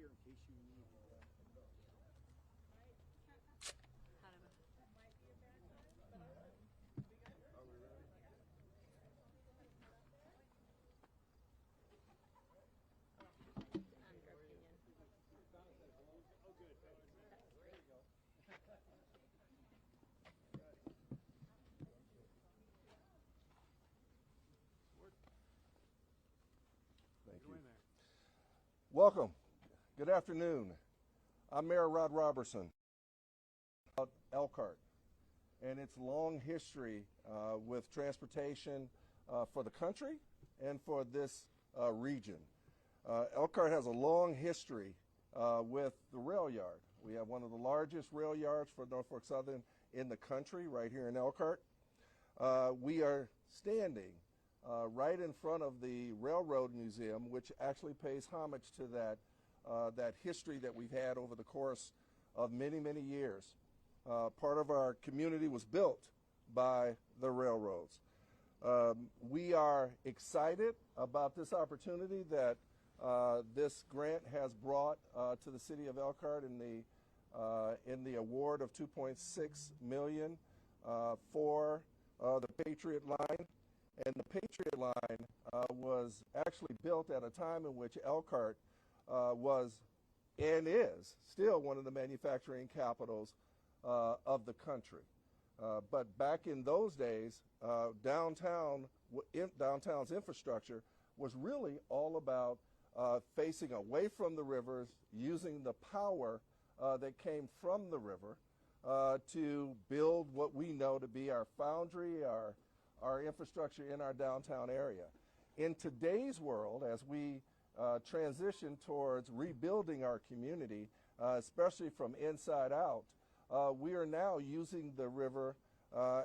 here in case you need. Are we ready? Oh, good. There you go. Thank you. Welcome. Good afternoon. I'm Mayor Rod Robertson of Elkhart and its long history with transportation for the country and for this region. Elkhart has a long history with the rail yard. We have one of the largest rail yards for Norfolk Southern in the country right here in Elkhart. We are standing right in front of the Railroad Museum, which actually pays homage to that history that we've had over the course of many, many years. Part of our community was built by the railroads. We are excited about this opportunity that this grant has brought to the city of Elkhart in the award of $2.6 million for the Patriot Line. And the Patriot Line was actually built at a time in which Elkhart was and is still one of the manufacturing capitals of the country. But back in those days, downtown's infrastructure was really all about facing away from the rivers, using the power that came from the river to build what we know to be our foundry, our infrastructure in our downtown area. In today's world, as we transition towards rebuilding our community, especially from inside out, we are now using the river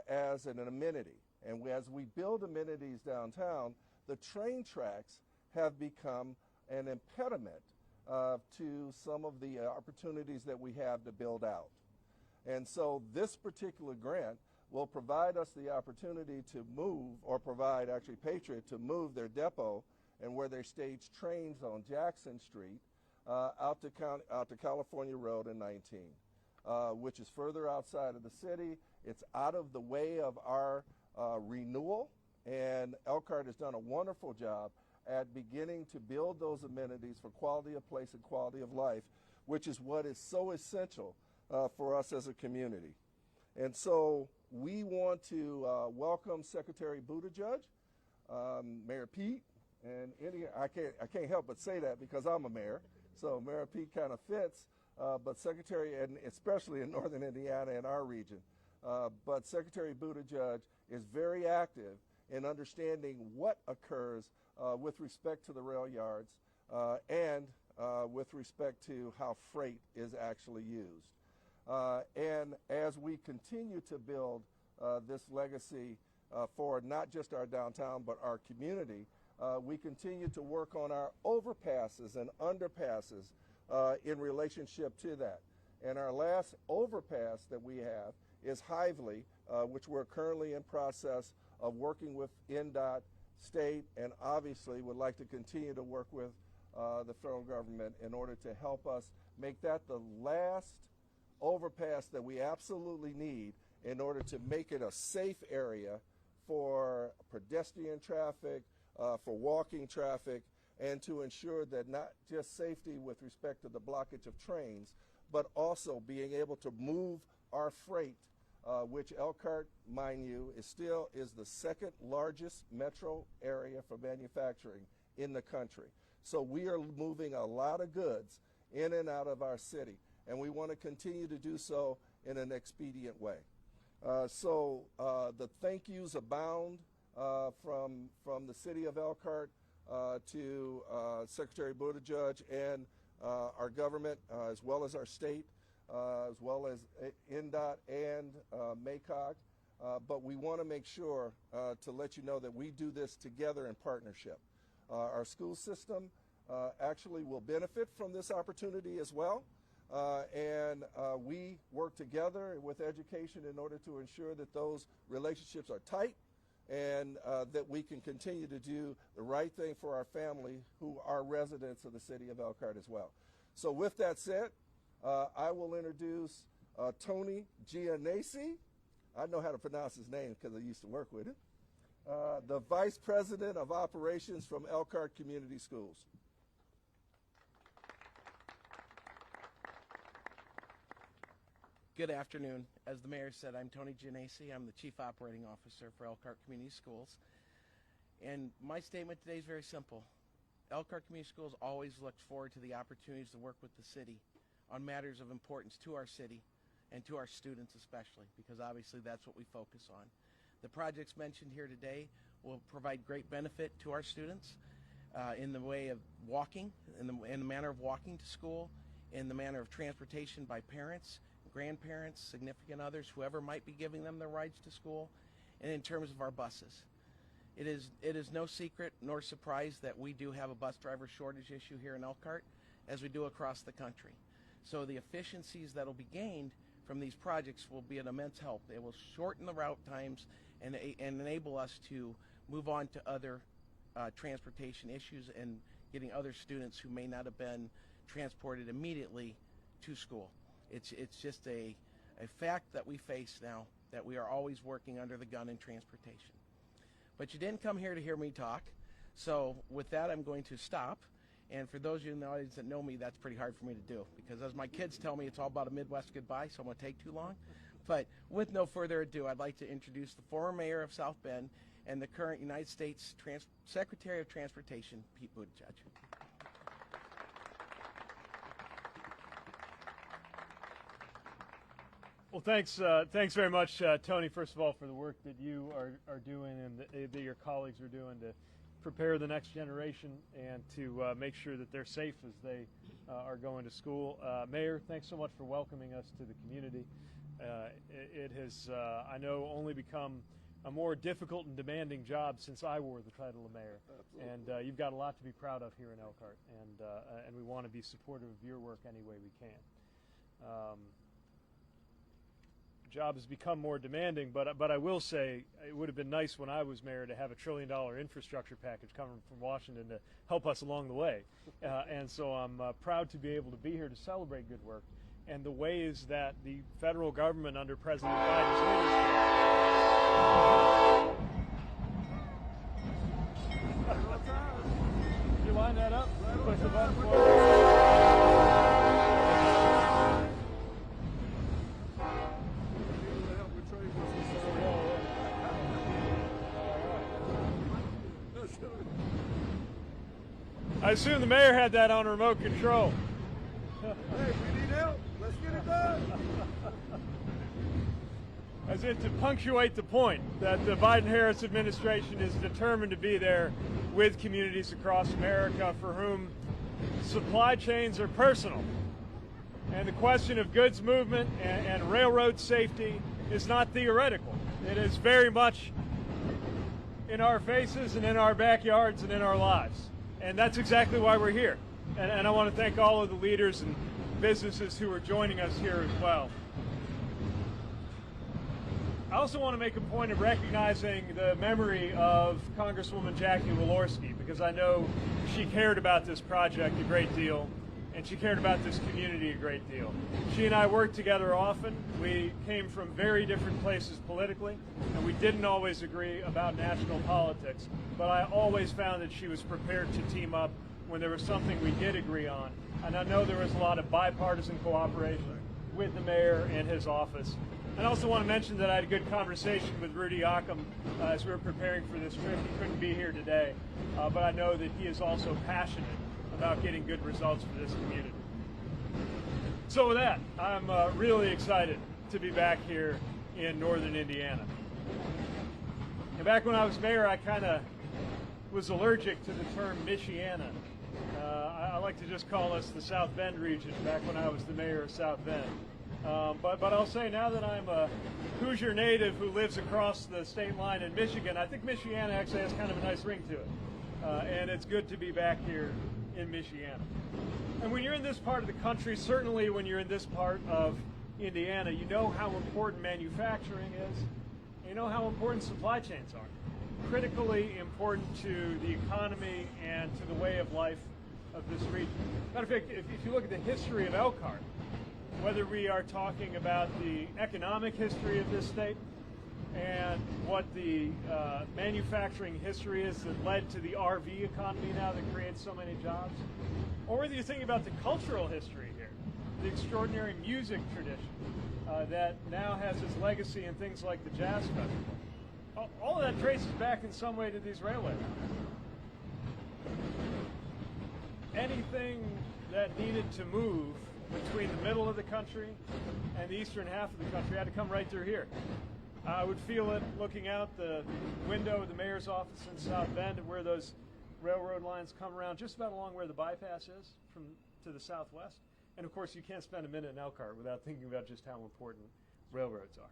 as an amenity. And as we build amenities downtown, the train tracks have become an impediment to some of the opportunities that we have to build out. And so this particular grant will provide us the opportunity to move, or provide actually Patriot to move their depot and where they stage trains on Jackson Street out to California Road and 19, which is further outside of the city. It's out of the way of our renewal, and Elkhart has done a wonderful job at beginning to build those amenities for quality of place and quality of life, which is what is so essential for us as a community. And so we want to welcome Secretary Buttigieg, Mayor Pete, and I can't help but say that because I'm a mayor, so Mayor Pete kind of fits, but Secretary, and especially in northern Indiana and our region, but Secretary Buttigieg is very active in understanding what occurs with respect to the rail yards and with respect to how freight is actually used. And as we continue to build this legacy for not just our downtown but our community, we continue to work on our overpasses and underpasses in relationship to that. And our last overpass that we have is Hively, which we're currently in process of working with NDOT, state, and obviously would like to continue to work with the federal government in order to help us make that the last overpass that we absolutely need in order to make it a safe area for pedestrian traffic, for walking traffic, and to ensure that not just safety with respect to the blockage of trains, but also being able to move our freight, which Elkhart, mind you, is the second largest metro area for manufacturing in the country. So we are moving a lot of goods in and out of our city, and we want to continue to do so in an expedient way. So the thank yous abound from the city of Elkhart to Secretary Buttigieg and our government, as well as our state, as well as NDOT and MACOG. But we want to make sure to let you know that we do this together in partnership. Our school system actually will benefit from this opportunity as well. And we work together with education in order to ensure that those relationships are tight and that we can continue to do the right thing for our family who are residents of the city of Elkhart as well. So with that said, I will introduce Tony Gianesi. I know how to pronounce his name because I used to work with him. The Vice President of Operations from Elkhart Community Schools. Good afternoon. As the mayor said, I'm Tony Gianesi. I'm the Chief Operating Officer for Elkhart Community Schools. And my statement today is very simple. Elkhart Community Schools always looks forward to the opportunities to work with the city on matters of importance to our city and to our students especially, because obviously that's what we focus on. The projects mentioned here today will provide great benefit to our students in the way of walking, in the manner of walking to school, in the manner of transportation by parents, grandparents, significant others, whoever might be giving them their rides to school, and in terms of our buses. It is no secret nor surprise that we do have a bus driver shortage issue here in Elkhart, as we do across the country. So the efficiencies that will be gained from these projects will be an immense help. It will shorten the route times and enable us to move on to other transportation issues and getting other students who may not have been transported immediately to school. It's just a fact that we face now, that we are always working under the gun in transportation. But you didn't come here to hear me talk, so with that I'm going to stop. And for those of you in the audience that know me, that's pretty hard for me to do, because as my kids tell me, it's all about a Midwest goodbye, so I'm going to take too long. But with no further ado, I'd like to introduce the former mayor of South Bend and the current United States Secretary of Transportation, Pete Buttigieg. Well, thanks very much, Tony, first of all, for the work that you are doing and that your colleagues are doing to prepare the next generation and to make sure that they're safe as they are going to school. Mayor, thanks so much for welcoming us to the community. It has, I know, only become a more difficult and demanding job since I wore the title of mayor. Absolutely. And you've got a lot to be proud of here in Elkhart, and we want to be supportive of your work any way we can. Job has become more demanding, but I will say it would have been nice when I was mayor to have $1 trillion infrastructure package coming from Washington to help us along the way. And so I'm proud to be able to be here to celebrate good work and the ways that the federal government under President Biden's leadership. Did you line that up? Push the button forward. I assume the mayor had that on remote control. Hey, we need help. Let's get it done. As in to punctuate the point that the Biden-Harris administration is determined to be there with communities across America for whom supply chains are personal. And the question of goods movement and railroad safety is not theoretical. It is very much in our faces and in our backyards and in our lives. And that's exactly why we're here. And I want to thank all of the leaders and businesses who are joining us here as well. I also want to make a point of recognizing the memory of Congresswoman Jackie Walorski, because I know she cared about this project a great deal, and she cared about this community a great deal. She and I worked together often. We came from very different places politically, and we didn't always agree about national politics, but I always found that she was prepared to team up when there was something we did agree on. And I know there was a lot of bipartisan cooperation with the mayor and his office. And I also want to mention that I had a good conversation with Rudy Ockham as we were preparing for this trip. He couldn't be here today, but I know that he is also passionate about getting good results for this community. So with that, I'm really excited to be back here in northern Indiana. And back when I was mayor, I kind of was allergic to the term Michiana. I like to just call us the South Bend region back when I was the mayor of South Bend. But I'll say now that I'm a Hoosier native who lives across the state line in Michigan, I think Michiana actually has kind of a nice ring to it. And it's good to be back here in Michiana. And when you're in this part of the country, certainly when you're in this part of Indiana, you know how important manufacturing is. You know how important supply chains are. Critically important to the economy and to the way of life of this region. Matter of fact, if you look at the history of Elkhart, whether we are talking about the economic history of this state and what the manufacturing history is that led to the RV economy now that creates so many jobs, or whether you're thinking about the cultural history here, the extraordinary music tradition that now has its legacy in things like the Jazz Festival. All of that traces back in some way to these railway lines. Anything that needed to move between the middle of the country and the eastern half of the country had to come right through here. I would feel it looking out the window of the mayor's office in South Bend, where those railroad lines come around just about along where the bypass is from to the southwest. And of course, you can't spend a minute in Elkhart without thinking about just how important railroads are.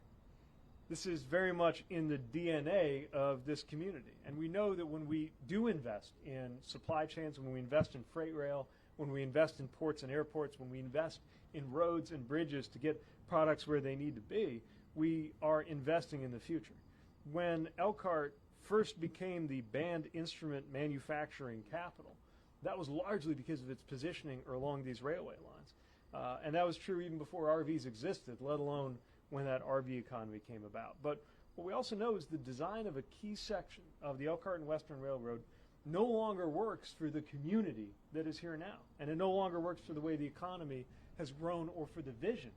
This is very much in the DNA of this community. And we know that when we do invest in supply chains, when we invest in freight rail, when we invest in ports and airports, when we invest in roads and bridges to get products where they need to be, we are investing in the future. When Elkhart first became the band instrument manufacturing capital, that was largely because of its positioning along these railway lines. And that was true even before RVs existed, let alone when that RV economy came about. But what we also know is the design of a key section of the Elkhart and Western Railroad no longer works for the community that is here now. And it no longer works for the way the economy has grown or for the vision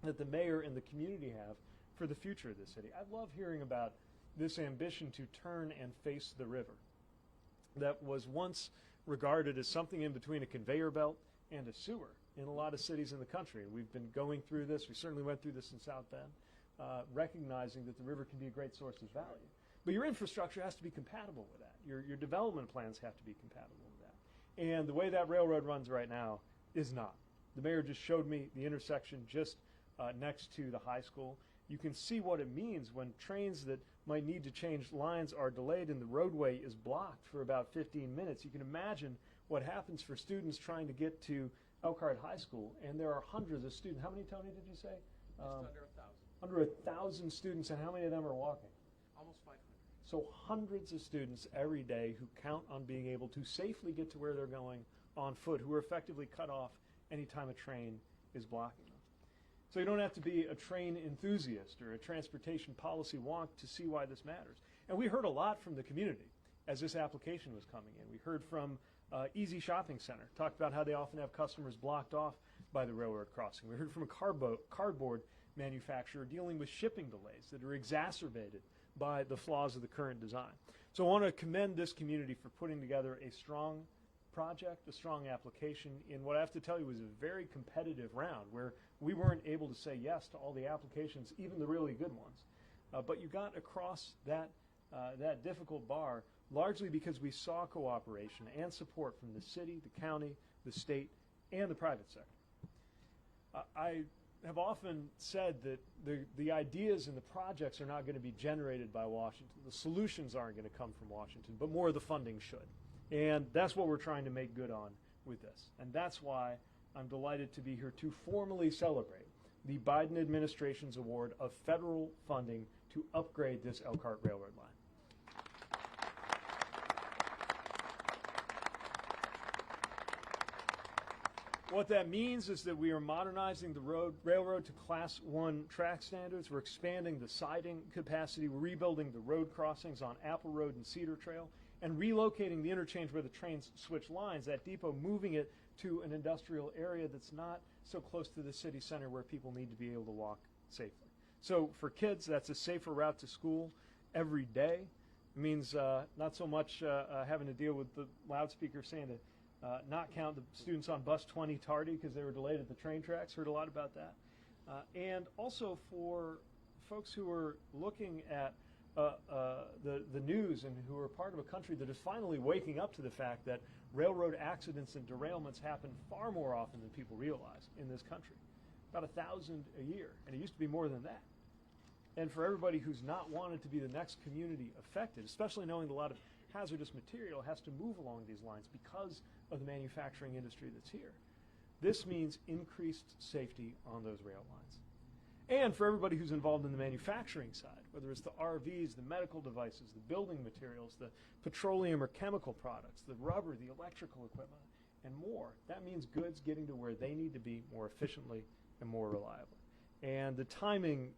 that the mayor and the community have for the future of the city. I love hearing about this ambition to turn and face the river that was once regarded as something in between a conveyor belt and a sewer in a lot of cities in the country. And we've been going through this. We certainly went through this in South Bend, recognizing that the river can be a great source of value. But your infrastructure has to be compatible with that. Your development plans have to be compatible with that. And the way that railroad runs right now is not. The mayor just showed me the intersection just next to the high school. You can see what it means when trains that might need to change lines are delayed and the roadway is blocked for about 15 minutes. You can imagine what happens for students trying to get to Elkhart High School, and there are hundreds of students. How many, Tony, did you say? Just under 1,000. Under 1,000 students, and how many of them are walking? Almost 500. So hundreds of students every day who count on being able to safely get to where they're going on foot, who are effectively cut off anytime a train is blocking them. So you don't have to be a train enthusiast or a transportation policy wonk to see why this matters. And we heard a lot from the community as this application was coming in. We heard from Easy Shopping Center, talked about how they often have customers blocked off by the railroad crossing. We heard from a cardboard manufacturer dealing with shipping delays that are exacerbated by the flaws of the current design. So I want to commend this community for putting together a strong project, a strong application in what I have to tell you was a very competitive round where we weren't able to say yes to all the applications, even the really good ones. But you got across that difficult bar largely because we saw cooperation and support from the city, the county, the state, and the private sector. I have often said that the ideas and the projects are not going to be generated by Washington. The solutions aren't going to come from Washington, but more of the funding should. And that's what we're trying to make good on with this. And that's why I'm delighted to be here to formally celebrate the Biden administration's award of federal funding to upgrade this Elkhart Railroad line. What that means is that we are modernizing the railroad to Class 1 track standards. We're expanding the siding capacity. We're rebuilding the road crossings on Apple Road and Cedar Trail, and relocating the interchange where the trains switch lines, that depot, moving it to an industrial area that's not so close to the city center where people need to be able to walk safely. So for kids, that's a safer route to school every day. It means not so much having to deal with the loudspeaker saying to not count the students on bus 20 tardy because they were delayed at the train tracks. Heard a lot about that. And also for folks who are looking at the news and who are part of a country that is finally waking up to the fact that railroad accidents and derailments happen far more often than people realize in this country. About 1,000 a year, and it used to be more than that. And for everybody who's not wanted to be the next community affected, especially knowing that a lot of hazardous material has to move along these lines because of the manufacturing industry that's here, this means increased safety on those rail lines. And for everybody who's involved in the manufacturing side, whether it's the RVs, the medical devices, the building materials, the petroleum or chemical products, the rubber, the electrical equipment, and more. That means goods getting to where they need to be more efficiently and more reliably. And the timing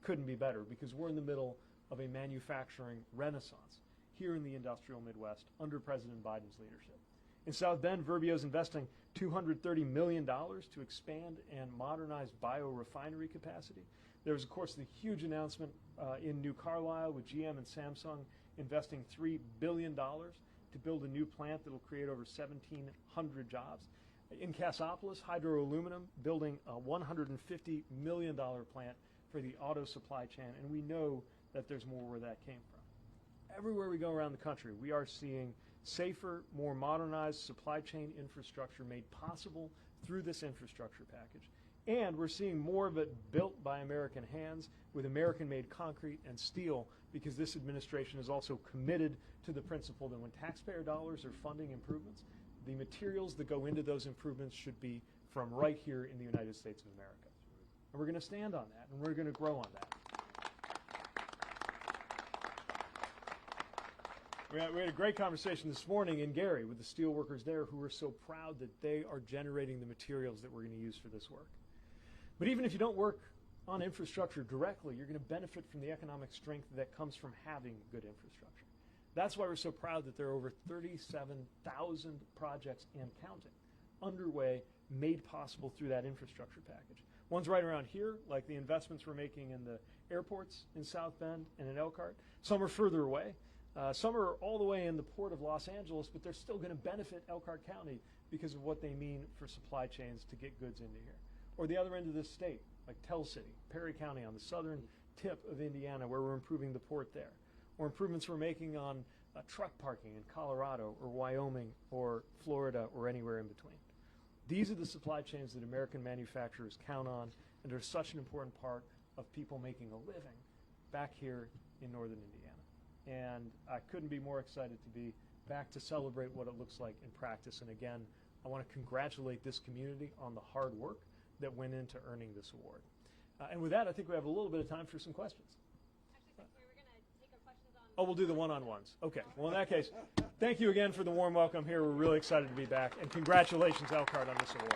couldn't be better because we're in the middle of a manufacturing renaissance here in the industrial Midwest under President Biden's leadership. In South Bend, Verbio is investing $230 million to expand and modernize biorefinery capacity. There was, of course, the huge announcement in New Carlisle with GM and Samsung investing $3 billion to build a new plant that will create over 1,700 jobs. In Cassopolis, Hydro Aluminum building a $150 million plant for the auto supply chain, and we know that there's more where that came from. Everywhere we go around the country, we are seeing safer, more modernized supply chain infrastructure made possible through this infrastructure package. And we're seeing more of it built by American hands with American-made concrete and steel, because this administration is also committed to the principle that when taxpayer dollars are funding improvements, the materials that go into those improvements should be from right here in the United States of America. And we're going to stand on that, and we're going to grow on that. We had a great conversation this morning in Gary with the steel workers there who were so proud that they are generating the materials that we're going to use for this work. But even if you don't work on infrastructure directly, you're going to benefit from the economic strength that comes from having good infrastructure. That's why we're so proud that there are over 37,000 projects and counting underway, made possible through that infrastructure package. One's right around here, like the investments we're making in the airports in South Bend and in Elkhart. Some are further away. Some are all the way in the port of Los Angeles, but they're still going to benefit Elkhart County because of what they mean for supply chains to get goods into here. Or the other end of the state, like Tell City, Perry County on the southern tip of Indiana, where we're improving the port there. Or improvements we're making on truck parking in Colorado or Wyoming or Florida or anywhere in between. These are the supply chains that American manufacturers count on and are such an important part of people making a living back here in northern Indiana. And I couldn't be more excited to be back to celebrate what it looks like in practice. And again, I want to congratulate this community on the hard work that went into earning this award. And with that, I think we have a little bit of time for some questions. Actually, we're going to take our questions on. Oh, we'll do the one-on-ones. Okay. Well, in that case, thank you again for the warm welcome here. We're really excited to be back. And congratulations, Elkhart, on this award.